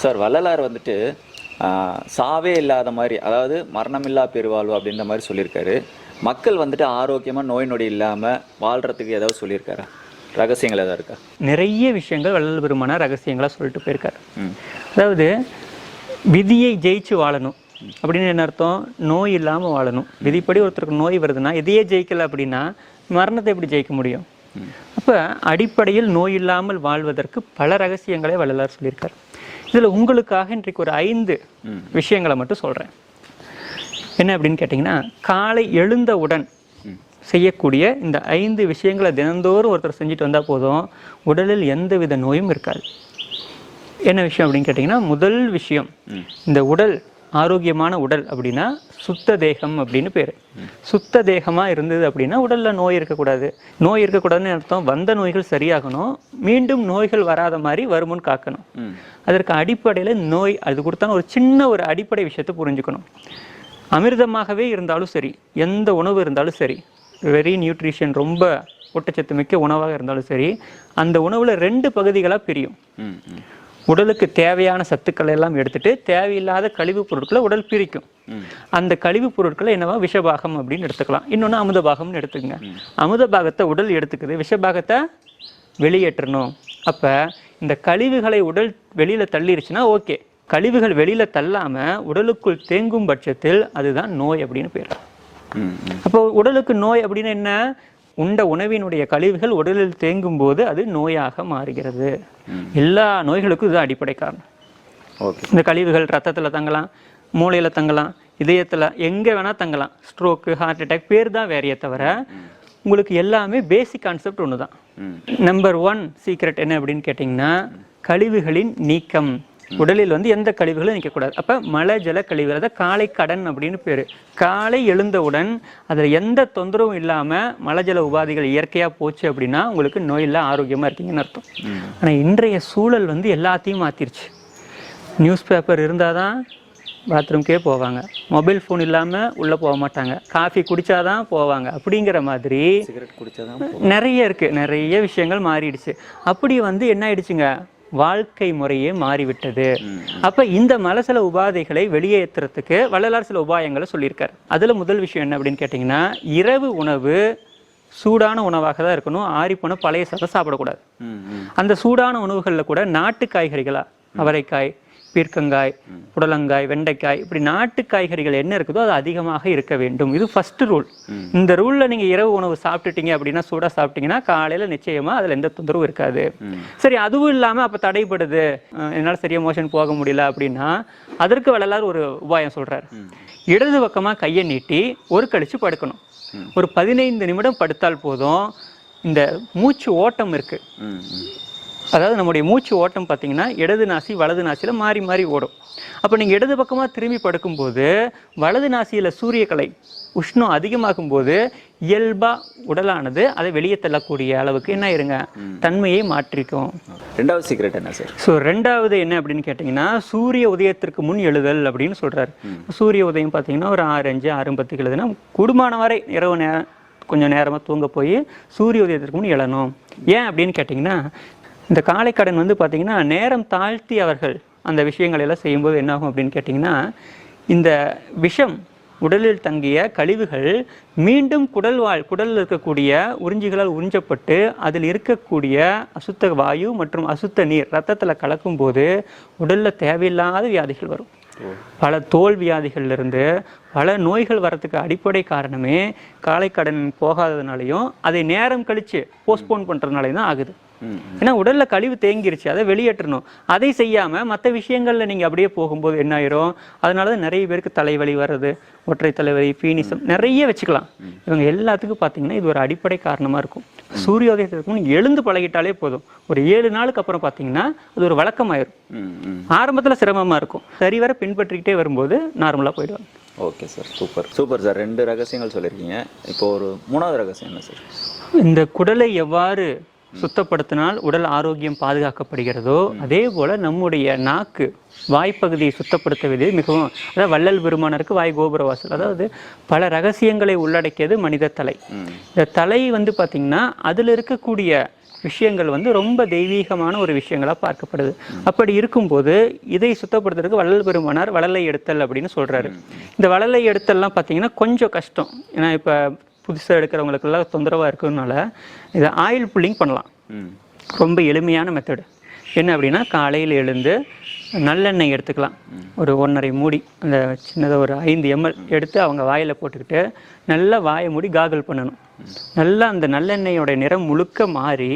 Sir Vallalar வந்துட்டு சாவே இல்லாத மாதிரி, அதாவது மரணமில்லா பெருவாழ்வு அப்படின்ற மாதிரி சொல்லியிருக்காரு. மக்கள் வந்துட்டு ஆரோக்கியமாக நோய் நொடி இல்லாமல் வாழ்கிறதுக்கு ஏதாவது சொல்லியிருக்காரா? ரகசியங்கள் ஏதாவது இருக்கா? நிறைய விஷயங்கள் வள்ளல் பெருமானார் ரகசியங்களாக சொல்லிட்டு போயிருக்காரு. அதாவது விதியை ஜெயிச்சு வாழணும் அப்படின்னு என்ன அர்த்தம்? நோய் இல்லாமல் வாழணும். விதிப்படி ஒருத்தருக்கு நோய் வருதுன்னா இதையே ஜெயிக்கல அப்படின்னா மரணத்தை எப்படி ஜெயிக்க முடியும்? அப்போ அடிப்படையில் நோய் இல்லாமல் வாழ்வதற்கு பல ரகசியங்களை வள்ளலார் சொல்லியிருக்கார். இதில் உங்களுக்காக இன்றைக்கு ஒரு 5 விஷயங்களை மட்டும் சொல்கிறேன். என்ன அப்படின்னு கேட்டிங்கன்னா, காலை எழுந்தவுடன் செய்யக்கூடிய இந்த 5 விஷயங்களை தினந்தோறும் ஒருத்தர் செஞ்சுட்டு வந்தால் போதும், உடலில் எந்தவித நோயும் இருக்காது. என்ன விஷயம் அப்படின்னு கேட்டிங்கன்னா, முதல் விஷயம், இந்த உடல் ஆரோக்கியமான உடல் அப்படின்னா சுத்த தேகம் அப்படின்னு பேர். சுத்த தேகமாக இருந்தது அப்படின்னா உடலில் நோய் இருக்கக்கூடாது. நோய் இருக்கக்கூடாதுன்னு அர்த்தம், வந்த நோய்கள் சரியாகணும், மீண்டும் நோய்கள் வராத மாதிரி வருமுன் காக்கணும். அதற்கு அடிப்படையில் நோய் அது கொடுத்தாலும் ஒரு சின்ன ஒரு அடிப்படை விஷயத்தை புரிஞ்சுக்கணும். அமிர்தமாகவே இருந்தாலும் சரி, எந்த உணவு இருந்தாலும் சரி, வெரி நியூட்ரிஷன் ரொம்ப ஊட்டச்சத்து மிக்க உணவாக இருந்தாலும் சரி, அந்த உணவில் 2 பகுதிகளாக பிரியும். உடலுக்கு தேவையான சத்துக்களை எல்லாம் எடுத்துட்டு தேவையில்லாத கழிவுப் பொருட்களை உடல் பிரிக்கும். அந்த கழிவுப் பொருட்களை என்னவா விஷபாகம் அப்படின்னு எடுத்துக்கலாம். இன்னொன்று அமுத பாகம்னு எடுத்துக்கங்க. அமுத பாகத்தை உடல் எடுத்துக்குது, விஷபாகத்தை வெளியேற்றணும். அப்போ இந்த கழிவுகளை உடல் வெளியில் தள்ளிருச்சுன்னா ஓகே. கழிவுகள் வெளியில் தள்ளாமல் உடலுக்குள் தேங்கும் பட்சத்தில் அதுதான் நோய் அப்படின்னு பேர். அப்போ உடலுக்கு நோய் அப்படின்னு என்ன? உண்ட உணவினுடைய கழிவுகள் உடலில் தேங்கும் போது அது நோயாக மாறுகிறது. எல்லா நோய்களுக்கும் இதுதான் அடிப்படை காரணம். இந்த கழிவுகள் ரத்தத்தில் தங்கலாம், மூளையில் தங்கலாம், இதயத்தில் எங்கே வேணால் தங்கலாம். ஸ்ட்ரோக்கு, ஹார்ட் அட்டாக் பேர் தான் வேறையே தவிர உங்களுக்கு எல்லாமே பேசிக் கான்செப்ட் ஒன்று தான். நம்பர் 1 சீக்ரெட் என்ன அப்படின்னு கேட்டிங்கன்னா, கழிவுகளின் நீக்கம். உடலில் எந்த கழிவுகளும் நிற்கக்கூடாது. அப்போ மலை ஜல கழிவுகள், அதை காலை கடன் அப்படின்னு பேர். காலை எழுந்தவுடன் அதில் எந்த தொந்தரவும் இல்லாமல் மலஜல உபாதிகள் இயற்கையாக போச்சு அப்படின்னா உங்களுக்கு நோயில் ஆரோக்கியமாக இருக்கீங்கன்னு அர்த்தம். ஆனால் இன்றைய சூழல் எல்லாத்தையும் மாற்றிருச்சு. நியூஸ் பேப்பர் இருந்தால் தான் பாத்ரூம்க்கே போவாங்க, மொபைல் ஃபோன் இல்லாமல் உள்ளே போக மாட்டாங்க, காஃபி குடித்தாதான் போவாங்க. அப்படிங்கிற மாதிரி சிகரெட் குடித்தாதான் நிறைய இருக்குது. நிறைய விஷயங்கள் மாறிடுச்சு. அப்படி என்ன ஆயிடுச்சுங்க, வாழ்க்கை முறையே மாறிவிட்டது. அப்ப இந்த மலசல உபாதைகளை வெளியேற்றுறதுக்கு வள்ளலார் சில உபாயங்களை சொல்லியிருக்காரு. அதுல முதல் விஷயம் என்ன அப்படின்னு கேட்டீங்கன்னா, இரவு உணவு சூடான உணவாக தான் இருக்கணும். ஆறிப்போன பழைய சாதம் சாப்பிடக்கூடாது. அந்த சூடான உணவுகளில் கூட நாட்டு காய்கறிகளா, அவரைக்காய், பீர்க்கங்காய், புடலங்காய், வெண்டைக்காய், இப்படி நாட்டு காய்கறிகள் என்ன இருக்குதோ அது அதிகமாக இருக்க வேண்டும். இது ஃபர்ஸ்ட் ரூல். இந்த ரூல்ல நீங்க இரவு உணவு சாப்பிட்டுட்டீங்க அப்படின்னா, சூடா சாப்பிட்டீங்கன்னா காலையில நிச்சயமா அதுல எந்த தொந்தரவும் இருக்காது. சரி, அதுவும் இல்லாம அப்ப தடைப்படுது, என்னால சரியா மோஷன் போக முடியல அப்படின்னா அதற்கு வள்ளலார் ஒரு உபாயம் சொல்றாரு. இடது பக்கமா கையை நீட்டி ஒரு கழிச்சு படுக்கணும். ஒரு 15 நிமிடம் படுத்தால் போதும். இந்த மூச்சு ஓட்டம் இருக்கு, அதாவது நம்முடைய மூச்சு ஓட்டம் பார்த்தீங்கன்னா இடது நாசி வலது நாசியில் மாறி மாறி ஓடும். அப்போ நீங்கள் இடது பக்கமாக திரும்பி படுக்கும்போது வலது நாசியில் சூரியக்கலை உஷ்ணம் அதிகமாகும் போது இயல்பாக உடலானது அதை வெளியே தள்ளக்கூடிய அளவுக்கு என்ன இருங்க தன்மையை மாற்றிக்கும். 2வது சீக்ரெட் என்ன சார்? ஸோ 2வது என்ன அப்படின்னு கேட்டிங்கன்னா, சூரிய உதயத்திற்கு முன் எழுதல் அப்படின்னு சொல்கிறார். சூரிய உதயம் பார்த்தீங்கன்னா ஒரு 6:05 6:10 எழுதுனா கூடுமான வரை இரவு கொஞ்சம் நேரமாக தூங்க போய் சூரிய உதயத்திற்கு முன் எழணும். ஏன் அப்படின்னு கேட்டிங்கன்னா, இந்த காலைக்கடன் பார்த்தீங்கன்னா நேரம் தாழ்த்தி அவர்கள் அந்த விஷயங்கள் எல்லாம் செய்யும்போது என்னாகும் அப்படின்னு கேட்டிங்கன்னா, இந்த விஷம் உடலில் தங்கிய கழிவுகள் மீண்டும் குடலில் இருக்கக்கூடிய உறிஞ்சிகளால் உறிஞ்சப்பட்டு அதில் இருக்கக்கூடிய அசுத்த வாயு மற்றும் அசுத்த நீர் ரத்தத்தில் கலக்கும்போது உடலில் தேவையில்லாத வியாதிகள் வரும். பல தோல் வியாதிகள்லேருந்து பல நோய்கள் வரத்துக்கு அடிப்படை காரணமே காலைக்கடன் போகாததுனாலையும் அதை நேரம் கழித்து போஸ்ட்போன் பண்ணுறதுனாலையும் தான் ஆகுது. ஏன்னா உடல்ல கழிவு தேங்கிருச்சு, அதை வெளியேற்றணும். அதை செய்யாம மற்ற விஷயங்கள்ல நீங்க அப்படியே போகும்போது என்ன ஆயிரும்? அதனாலதான் நிறைய பேருக்கு தலைவலி வர்றது, ஒற்றை தலைவலி, பீனிசம் நிறைய வச்சுக்கலாம். இவங்க எல்லாத்துக்கும் பார்த்தீங்கன்னா இது ஒரு அடிப்படை காரணமா இருக்கும். சூரியோதயத்துக்கு நீங்க எழுந்து பழகிட்டாலே போதும். ஒரு 7 நாளுக்கு அப்புறம் பார்த்தீங்கன்னா அது ஒரு வழக்கமாயிரும். ஆரம்பத்தில் சிரமமா இருக்கும், சரிவர பின்பற்றிக்கிட்டே வரும்போது நார்மலா போயிடுவாங்க. Okay sir, super super sir. 2 ரகசியங்கள் சொல்லியிருக்கீங்க. இப்போ ஒரு 3வது ரகசியம் என்ன சார்? இந்த குடலை எவ்வாறு சுத்தப்படுத்தினால் உடல் ஆரோக்கியம் பாதுகாக்கப்படுகிறதோ அதே போல நம்முடைய நாக்கு வாய்ப்பகுதியை சுத்தப்படுத்துவது மிகவும், அதாவது வள்ளல் பெருமானருக்கு வாய் கோபுரவாசல், அதாவது பல ரகசியங்களை உள்ளடக்கியது மனித தலை. இந்த தலை பார்த்தீங்கன்னா அதில் இருக்கக்கூடிய விஷயங்கள் வந்து ரொம்ப தெய்வீகமான ஒரு விஷயங்களாக பார்க்கப்படுது. அப்படி இருக்கும்போது இதை சுத்தப்படுத்துறதுக்கு வள்ளல் பெருமானார் வளலை எடுத்தல் அப்படின்னு சொல்கிறாரு. இந்த வளலை எடுத்தல்லாம் பார்த்தீங்கன்னா கொஞ்சம் கஷ்டம். ஏன்னா இப்போ புதுசாக எடுக்கிறவங்களுக்கெல்லாம் தொந்தரவாக இருக்கிறதுனால இதை ஆயில் புல்லிங் பண்ணலாம். ரொம்ப எளிமையான மெத்தடு என்ன அப்படின்னா, காலையில் எழுந்து நல்லெண்ணெய் எடுத்துக்கலாம். ஒரு 1.5 மூடி, அந்த சின்னதாக ஒரு 5 ml எடுத்து அவங்க வாயில் போட்டுக்கிட்டு நல்லா வாயை மூடி காகல் பண்ணணும். நல்லா அந்த நல்லெண்ணெயோட நிறம் முழுக்க மாறி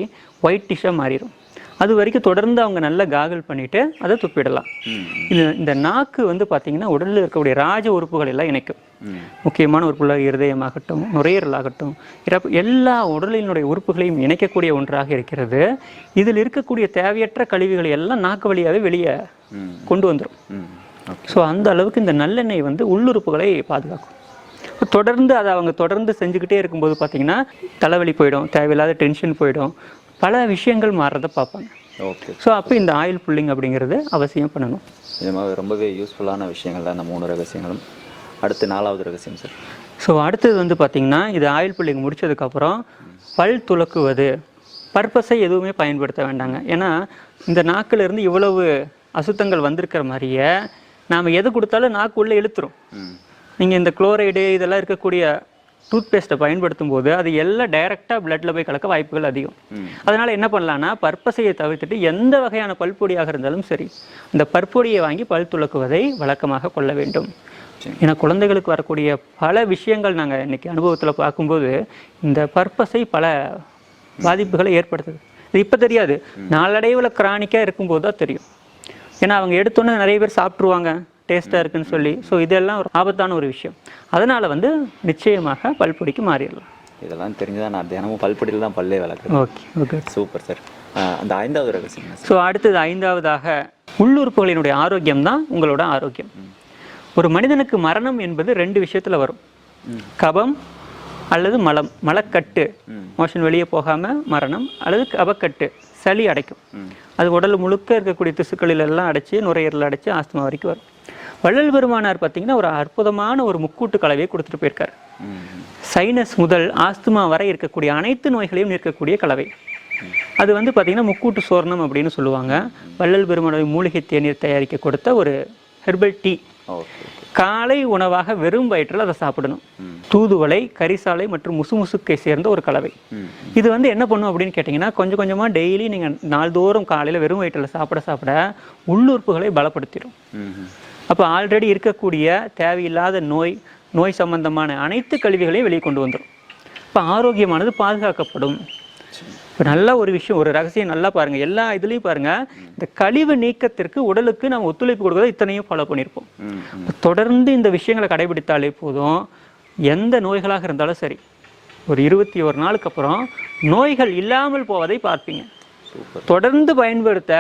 ஒயிட்டிஷாக மாறிடும். அது வரைக்கும் தொடர்ந்து அவங்க நல்லா காகல் பண்ணிவிட்டு அதை துப்பிடலாம். இந்த நாக்கு வந்து பார்த்திங்கன்னா உடலில் இருக்கக்கூடிய ராஜ உறுப்புகள் எல்லாம் இணைக்கும். முக்கியமான உறுப்புகள் இருதயமாகட்டும், நுரையீரலாகட்டும், எல்லா உடலினுடைய உறுப்புகளையும் இணைக்கக்கூடிய ஒன்றாக இருக்கிறது. இதில் இருக்கக்கூடிய தேவையற்ற கழிவுகளை எல்லாம் நாக்கு வழியாகவே வெளியே கொண்டு வந்துடும். ஸோ அந்த அளவுக்கு இந்த நல்லெண்ணெய் வந்து உள்ளுறுப்புகளை பாதுகாக்கும். தொடர்ந்து அதை அவங்க தொடர்ந்து செஞ்சுக்கிட்டே இருக்கும்போது பார்த்திங்கன்னா தலைவலி போயிடும், தேவையில்லாத டென்ஷன் போயிடும், பல விஷயங்கள் மாறுறதை பார்ப்பாங்க. ஓகே. ஸோ அப்போ இந்த ஆயில் புல்லிங் அப்படிங்கிறது அவசியம் பண்ணணும். இது மாதிரி ரொம்பவே யூஸ்ஃபுல்லான விஷயங்கள் தான் இந்த 3 ரகசியங்களும். அடுத்து 4வது ரகசியம் சார். ஸோ அடுத்தது வந்து பார்த்திங்கன்னா, இது ஆயில் புல்லிங் முடித்ததுக்கப்புறம் பல் துலக்குவது, பர்பஸை எதுவுமே பயன்படுத்த வேண்டாங்க. ஏன்னா இந்த நாக்கிலிருந்து இவ்வளவு அசுத்தங்கள் வந்திருக்கிற மாதிரியே நாம் எது கொடுத்தாலும் நாக்கு உள்ளே இழுத்துரும். நீங்கள் இந்த குளோரைடு இதெல்லாம் இருக்கக்கூடிய டூத் பேஸ்ட்டை பயன்படுத்தும் போது அது எல்லாம் டைரெக்டாக பிளட்டில் போய் கலக்க வாய்ப்புகள் அதிகம். அதனால் என்ன பண்ணலான்னா, பற்பசையை தவிர்த்துட்டு எந்த வகையான பல்பொடியாக இருந்தாலும் சரி, இந்த பற்பொடியை வாங்கி பல் துலக்குவதை வழக்கமாக கொள்ள வேண்டும். ஏன்னா குழந்தைகளுக்கு வரக்கூடிய பல விஷயங்கள் நாங்கள் இன்றைக்கி அனுபவத்தில் பார்க்கும்போது இந்த பற்பசை பல பாதிப்புகளை ஏற்படுத்துது. இது இப்போ தெரியாது, நாளடைவில் கிரானிக்காக இருக்கும்போது தான் தெரியும். ஏன்னா அவங்க எடுத்தோன்னே நிறைய பேர் சாப்பிட்ருவாங்க டேஸ்ட்டாக இருக்குன்னு சொல்லி. ஸோ இதெல்லாம் ஒரு ஆபத்தான ஒரு விஷயம். அதனால் வந்து நிச்சயமாக பல்பொடிக்கு மாறிடலாம். இதெல்லாம் தெரிஞ்சுதான் நான் தினமும் பல்பொடியில் தான் பல்லே வளர்க்குறேன். ஓகே. Super sir. அந்த 5வது ரகசியம். ஸோ அடுத்தது 5வதாக உள்ளுறுப்புகளினுடைய ஆரோக்கியம் தான் உங்களோட ஆரோக்கியம். ஒரு மனிதனுக்கு மரணம் என்பது 2 விஷயத்தில் வரும். கபம் அல்லது மலம், மலக்கட்டு, மோஷன் வெளியே போகாமல் மரணம், அல்லது கபக்கட்டு, சளி அடைக்கும். அது உடல் முழுக்க இருக்கக்கூடிய திசுக்களில் எல்லாம் அடைச்சி நுரையீரல் அடைச்சி ஆஸ்துமா வரைக்கும் வரும். வள்ளல் பெருமானார் பார்த்திங்கன்னா ஒரு அற்புதமான ஒரு முக்கூட்டு கலவையை கொடுத்துட்டு போயிருக்காரு. சைனஸ் முதல் ஆஸ்துமா வரை இருக்கக்கூடிய அனைத்து நோய்களையும் நிற்கக்கூடிய கலவை. அது வந்து பார்த்திங்கன்னா முக்கூட்டு சோர்ணம் அப்படின்னு சொல்லுவாங்க. வள்ளல் பெருமானார் மூலிகை தேநீர் தயாரிக்க கொடுத்த ஒரு ஹெர்பல் டீ. காலை உணவாக வெறும் வயிற்றில் அதை சாப்பிடணும். தூதுவளை, கரிசாலை மற்றும் முசுமுசுக்கை சேர்ந்த ஒரு கலவை. இது வந்து என்ன பண்ணும் அப்படின்னு கேட்டிங்கன்னா, கொஞ்சம் கொஞ்சமாக டெய்லி நீங்கள் நாள்தோறும் காலையில் வெறும் வயிற்றில் சாப்பிட உள்ளுறுப்புகளை பலப்படுத்திடும். அப்போ ஆல்ரெடி இருக்கக்கூடிய தேவையில்லாத நோய் சம்பந்தமான அனைத்து கழிவுகளையும் வெளியே கொண்டு வந்துடும். இப்போ ஆரோக்கியமானது பாதுகாக்கப்படும். இப்போ நல்ல ஒரு விஷயம், ஒரு ரகசியம் நல்லா பாருங்கள், எல்லா இதுலேயும் பாருங்கள், இந்த கழிவு நீக்கத்திற்கு உடலுக்கு நம்ம ஒத்துழைப்பு கொடுக்கறத இத்தனையும் ஃபாலோ பண்ணியிருப்போம். தொடர்ந்து இந்த விஷயங்களை கடைபிடித்தாலே போதும், எந்த நோய்களாக இருந்தாலும் சரி, ஒரு 21 நாளுக்கு அப்புறம் நோய்கள் இல்லாமல் போவதை பார்ப்பீங்க. தொடர்ந்து பயன்படுத்த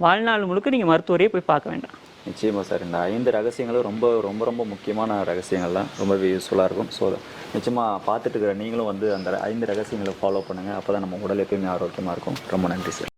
வாழ்நாள் முழுக்க நீங்கள் மருத்துவரையே போய் பார்க்க வேண்டாம். நிச்சயமாக சார். இந்த 5 ரகசியங்களும் ரொம்ப ரொம்ப ரொம்ப முக்கியமான ரகசியங்கள் தான். ரொம்பவே யூஸ்ஃபுல்லாக இருக்கும். ஸோ நிச்சயமாக பார்த்துட்டு இருக்கிற நீங்களும் வந்து அந்த 5 ரகசியங்களை ஃபாலோ பண்ணுங்கள். அப்போ தான் நம்ம உடல் எப்பயுமே ஆரோக்கியமாக இருக்கும். ரொம்ப நன்றி சார்.